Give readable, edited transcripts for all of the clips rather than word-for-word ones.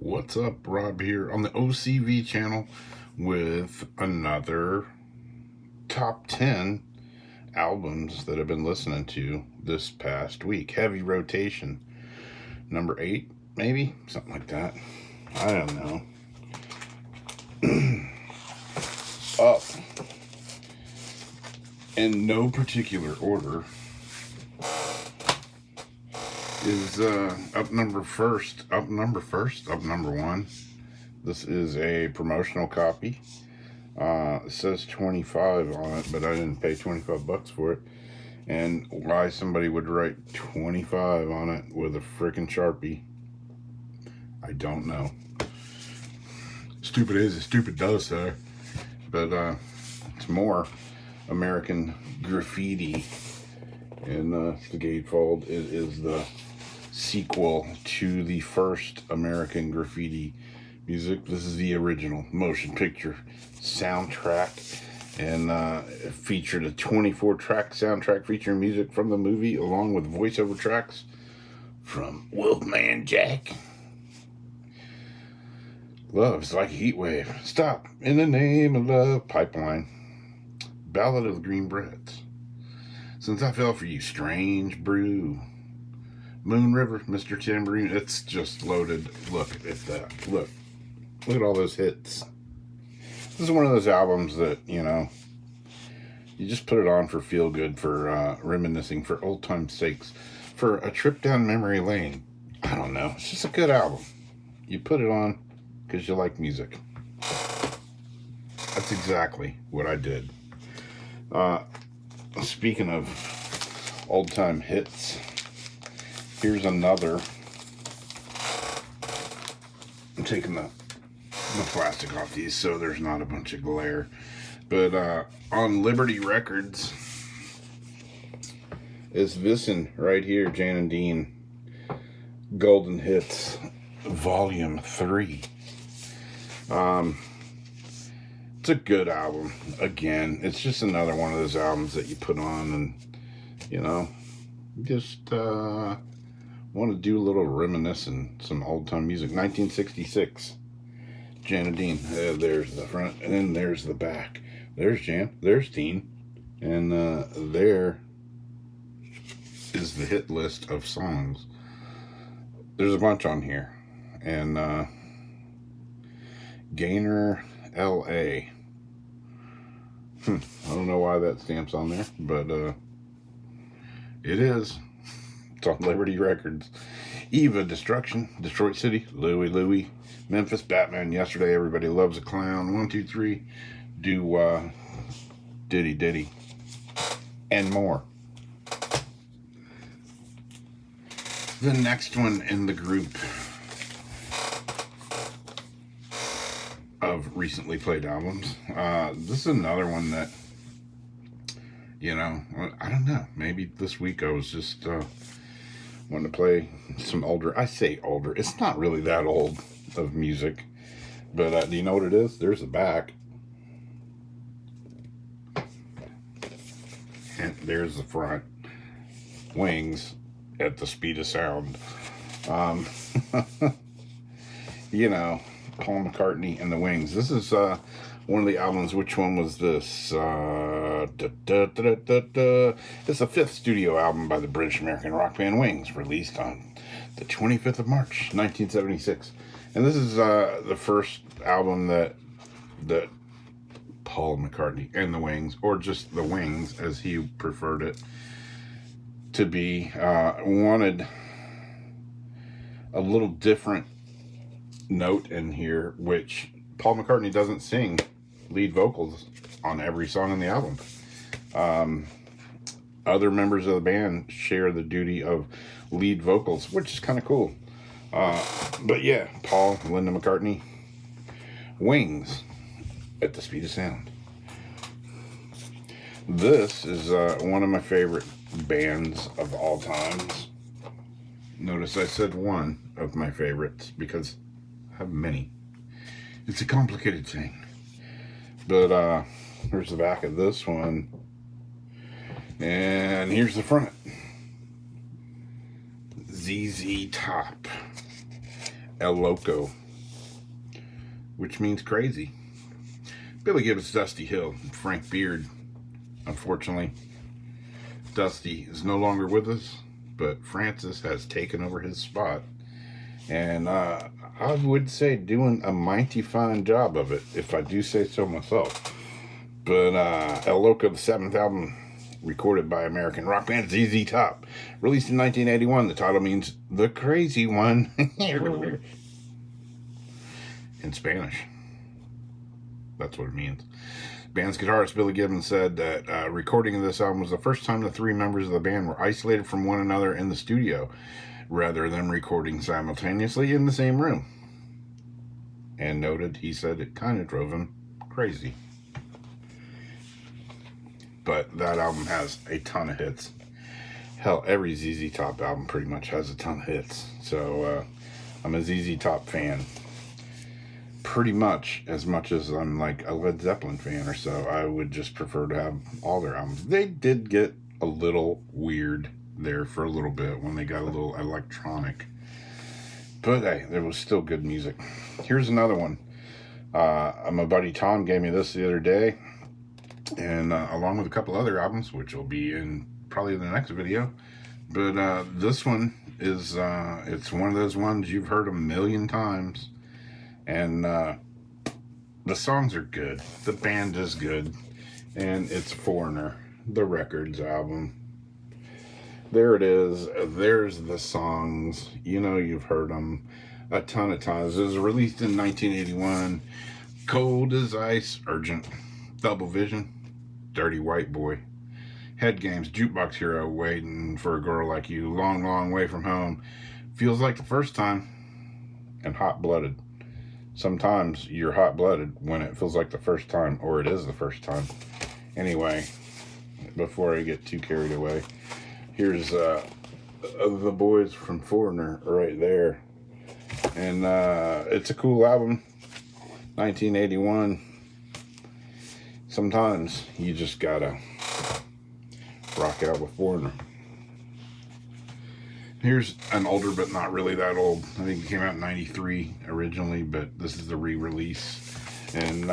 What's up, Rob here on the OCV channel with another top 10 albums that I've been listening to this past week. Heavy rotation. Number 8, maybe? Something like that. I don't know. Up in no particular order is up number 1. This is a promotional copy. It says 25 on it, but I didn't pay 25 bucks for it. And why somebody would write 25 on it with a frickin' Sharpie, I don't know. Stupid is as stupid does, sir. But it's more American Graffiti. And the Gatefold is the sequel to the first American Graffiti music. This is the original motion picture soundtrack, and it featured a 24-track soundtrack featuring music from the movie along with voiceover tracks from Wolfman Jack. Love's like a heat wave. Stop in the name of love. Pipeline. Ballad of the Green Breads. Since I Fell for You, Strange Brew, Moon River, Mr. Tambourine. It's just loaded. Look at that. Look at all those hits. This is one of those albums that, you just put it on for feel good, for reminiscing, for old time's sakes, for a trip down memory lane. I don't know. It's just a good album. You put it on because you like music. That's exactly what I did. Speaking of old-time hits, here's another. I'm taking the plastic off these so there's not a bunch of glare. But on Liberty Records is this one right here, Jan and Dean Golden Hits Volume 3. It's a good album. Again, it's just another one of those albums that you put on and, just want to do a little reminiscing, some old-time music. 1966, Jan and Dean. There's the front, and then there's the back. There's Jan, there's Dean, and there is the hit list of songs. There's a bunch on here, and Gainer L.A. I don't know why that stamp's on there, but it is. It's on Liberty Records. Eva, Destruction, Detroit City, Louie, Memphis, Batman, Yesterday, Everybody Loves a Clown, 1, 2, 3, Do Diddy, and more. The next one in the group of recently played albums. This is another one that, I don't know. Maybe this week I was just wanting to play some older. I say older. It's not really that old of music. But do you know what it is? There's the back. And there's the front. Wings at the speed of sound. Paul McCartney and the Wings. This is one of the albums. Which one was this? It's the 5th studio album by the British American rock band Wings, released on the 25th of March, 1976. And this is the first album that Paul McCartney and the Wings, or just the Wings as he preferred it to be, wanted a little different note in here, which Paul McCartney doesn't sing lead vocals on every song on the album. Other members of the band share the duty of lead vocals, which is kind of cool. But yeah, Paul, Linda McCartney, Wings at the speed of sound. This is one of my favorite bands of all times. Notice I said one of my favorites because have many. It's a complicated thing. But here's the back of this one. And here's the front. ZZ Top. El Loco. which means crazy. Billy Gibbons, Dusty Hill, Frank Beard. Unfortunately, Dusty is no longer with us, but Francis has taken over his spot. And I would say doing a mighty fine job of it, if I do say so myself. But El Loco, the 7th album, recorded by American rock band ZZ Top, released in 1981. The title means the crazy one in Spanish. That's what it means. Band's guitarist Billy Gibbons said that recording of this album was the first time the 3 members of the band were isolated from one another in the studio, rather than recording simultaneously in the same room. And noted, he said it kind of drove him crazy. But that album has a ton of hits. Hell, every ZZ Top album pretty much has a ton of hits. So I'm a ZZ Top fan. Pretty much as I'm like a Led Zeppelin fan or so. I would just prefer to have all their albums. They did get a little weird there for a little bit when they got a little electronic. But hey, there was still good music. Here's another one. My buddy Tom gave me this the other day. And along with a couple other albums, which will be in probably the next video. But this one is, it's one of those ones you've heard a million times. And the songs are good. The band is good. And it's Foreigner, the Records album. There it is. There's the songs. You know you've heard them a ton of times. It was released in 1981. Cold as Ice, Urgent, Double Vision, Dirty White Boy, Head Games, Jukebox Hero, Waiting for a Girl Like You, Long, Long Way From Home, Feels Like the First Time, and Hot Blooded. Sometimes you're hot-blooded when it feels like the first time, or it is the first time. Anyway, before I get too carried away, here's the boys from Foreigner right there. And it's a cool album. 1981. Sometimes you just gotta rock out with Foreigner. Here's an older, but not really that old. I think it came out in 93 originally, but this is the re-release. And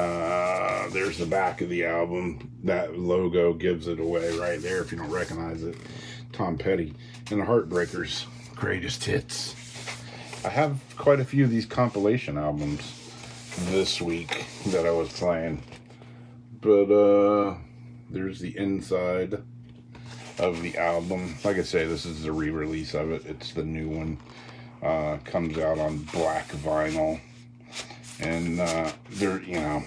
there's the back of the album. That logo gives it away right there if you don't recognize it. Tom Petty and the Heartbreakers, Greatest Hits. I have quite a few of these compilation albums this week that I was playing. But there's the inside of the album. Like I say, this is the re-release of it. It's the new one. Comes out on black vinyl. And they're, you know,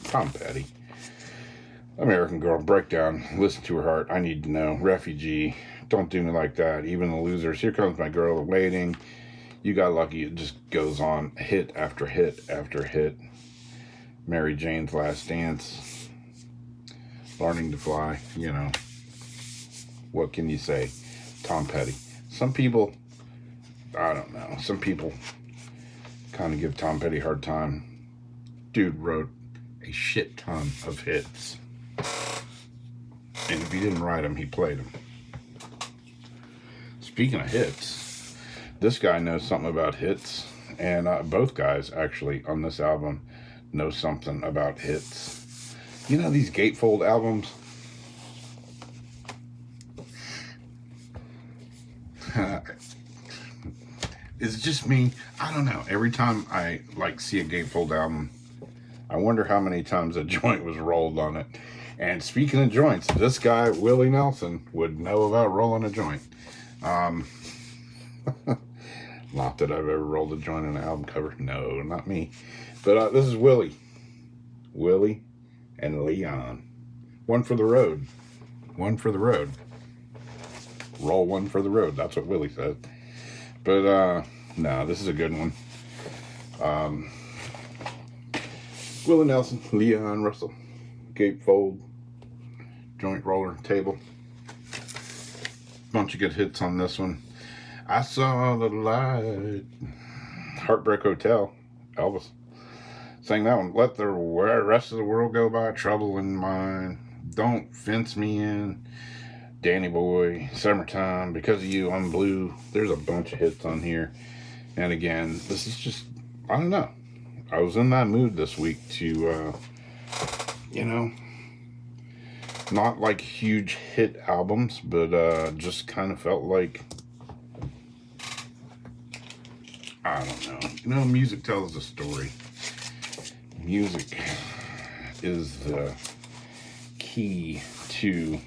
Tom Petty. American Girl, Breakdown, Listen to Her Heart, I Need to Know, Refugee, Don't Do Me Like That, Even the Losers, Here Comes My Girl, Waiting, You Got Lucky. It just goes on, hit after hit after hit. Mary Jane's Last Dance, Learning to Fly, you know. What can you say? Tom Petty. Some people, I don't know, some people kind of give Tom Petty a hard time. Dude wrote a shit ton of hits. And if he didn't write them, he played them. Speaking of hits, this guy knows something about hits. And both guys, actually, on this album, know something about hits. You know these Gatefold albums? It's just me. I don't know. Every time I see a Gatefold album, I wonder how many times a joint was rolled on it. And speaking of joints, this guy, Willie Nelson, would know about rolling a joint. Not that I've ever rolled a joint on an album cover. No, not me. But this is Willie. Willie and Leon. One for the road. One for the road. Roll one for the road. That's what Willie says. But, no, this is a good one. Willie Nelson, Leon Russell, Gatefold, joint roller, table. Bunch of good hits on this one. I Saw the Light. Heartbreak Hotel, Elvis. Sang that one. Let the rest of the world go by, trouble in mind. Don't fence me in. Danny Boy, Summertime, Because of You, I'm Blue. There's a bunch of hits on here. And again, this is just, I don't know. I was in that mood this week to, you know, not like huge hit albums, but just kind of felt like, I don't know. You know, music tells a story. Music is the key to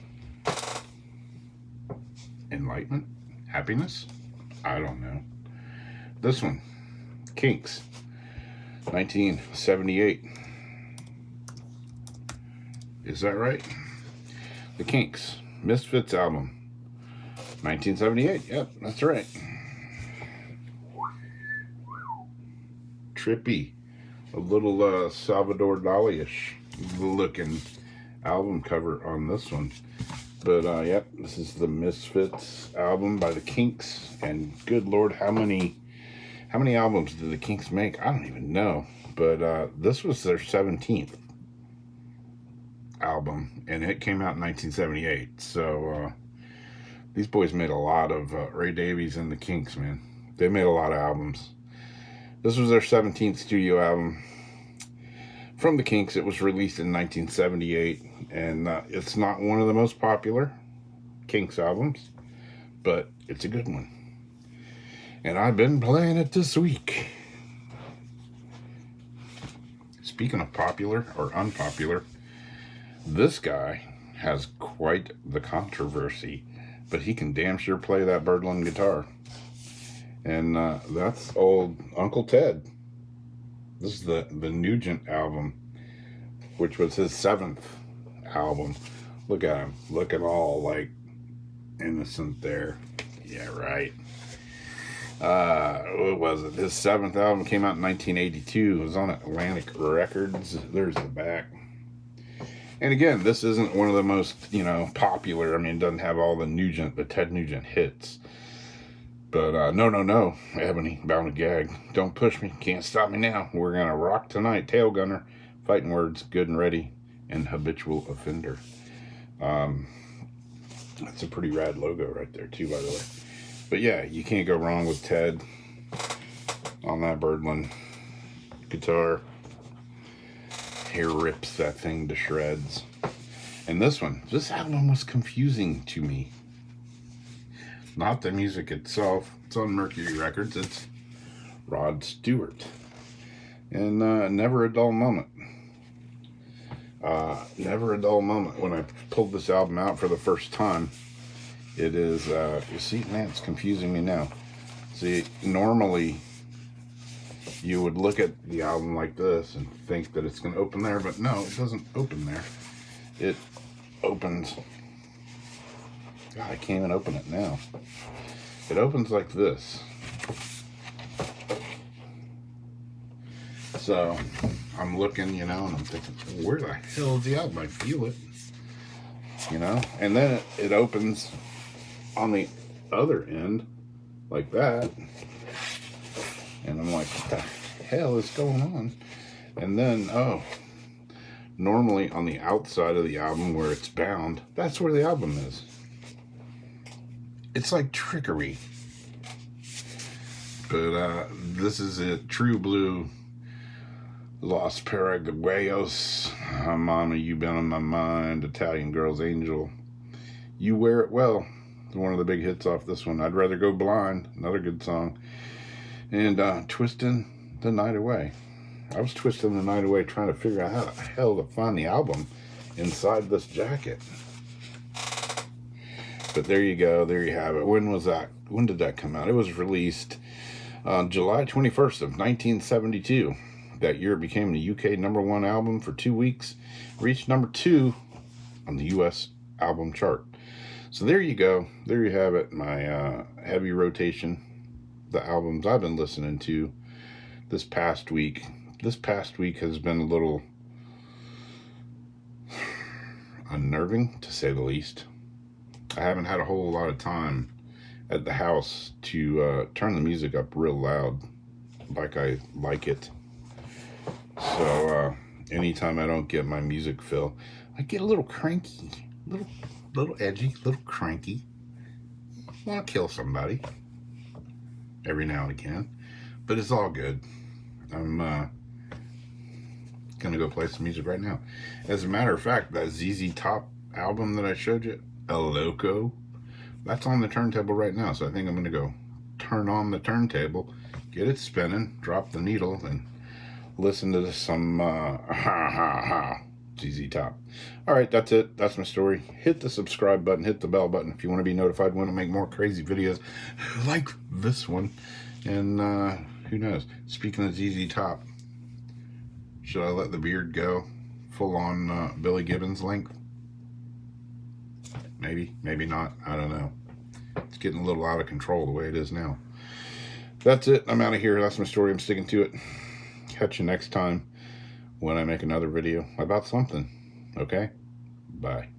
enlightenment, happiness. I don't know. This one, Kinks, 1978. Is that right? The Kinks, Misfits album, 1978. Yep, that's right. Trippy, a little Salvador Dali-ish looking album cover on this one. But yep, this is the Misfits album by the Kinks, and good Lord, how many albums did the Kinks make? I don't even know. But this was their 17th album, and it came out in 1978. So these boys made a lot of Ray Davies and the Kinks, man. They made a lot of albums. This was their 17th studio album from the Kinks. It was released in 1978, and it's not one of the most popular Kinks albums, but it's a good one. And I've been playing it this week. Speaking of popular or unpopular, this guy has quite the controversy, but he can damn sure play that Birdland guitar. And that's old Uncle Ted. This is the Nugent album, which was his 7th album. Look at him, looking all like innocent there. Yeah, right. What was it? His 7th album came out in 1982. It was on Atlantic Records. There's the back. And again, this isn't one of the most, popular. I mean, it doesn't have all the Ted Nugent hits. But no, Ebony, bound to gag. Don't push me, can't stop me now. We're gonna rock tonight. Tail Gunner, Fighting Words, Good and Ready, and Habitual Offender. That's a pretty rad logo right there too, by the way. But yeah, you can't go wrong with Ted on that Birdland guitar. Hair rips that thing to shreds. And this album was confusing to me. Not the music itself. It's on Mercury Records. It's Rod Stewart. And never a dull moment. Never a dull moment. When I pulled this album out for the first time, it is, you see, man, it's confusing me now. See, normally you would look at the album like this and think that it's going to open there, but no, it doesn't open there. It opens... God, I can't even open it now. It opens like this. So, I'm looking, and I'm thinking, where the hell is the album? I feel it. And then it opens on the other end, like that. And I'm like, what the hell is going on? And then, normally on the outside of the album where it's bound, that's where the album is. It's like trickery. But this is it. True Blue, Los Paraguayos, Mama, You Been on My Mind, Italian Girl's Angel, You Wear It Well, one of the big hits off this one. I'd Rather Go Blind, another good song. And Twisting the Night Away. I was twisting the night away trying to figure out how the hell to find the album inside this jacket. But there you go. There you have it. When was that? When did that come out? It was released on July 21st of 1972. That year it became the UK #1 album for 2 weeks. Reached #2 on the US album chart. So there you go. There you have it. My heavy rotation. The albums I've been listening to this past week. This past week has been a little unnerving, to say the least. I haven't had a whole lot of time at the house to turn the music up real loud like I like it. So anytime I don't get my music fill, I get a little cranky, little edgy, little cranky. Want to kill somebody every now and again, but it's all good. I'm Gonna go play some music right now. As a matter of fact, that ZZ Top album that I showed you, El Loco, that's on the turntable right now. So I think I'm gonna go turn on the turntable, get it spinning, drop the needle, and listen to some ZZ Top. All right, that's it. That's my story. Hit the subscribe button, hit the bell button if you want to be notified when I make more crazy videos like this one. And who knows? Speaking of ZZ Top, should I let the beard go full on Billy Gibbons length? Maybe, maybe not. I don't know. It's getting a little out of control the way it is now. That's it. I'm out of here. That's my story. I'm sticking to it. Catch you next time when I make another video about something. Okay? Bye.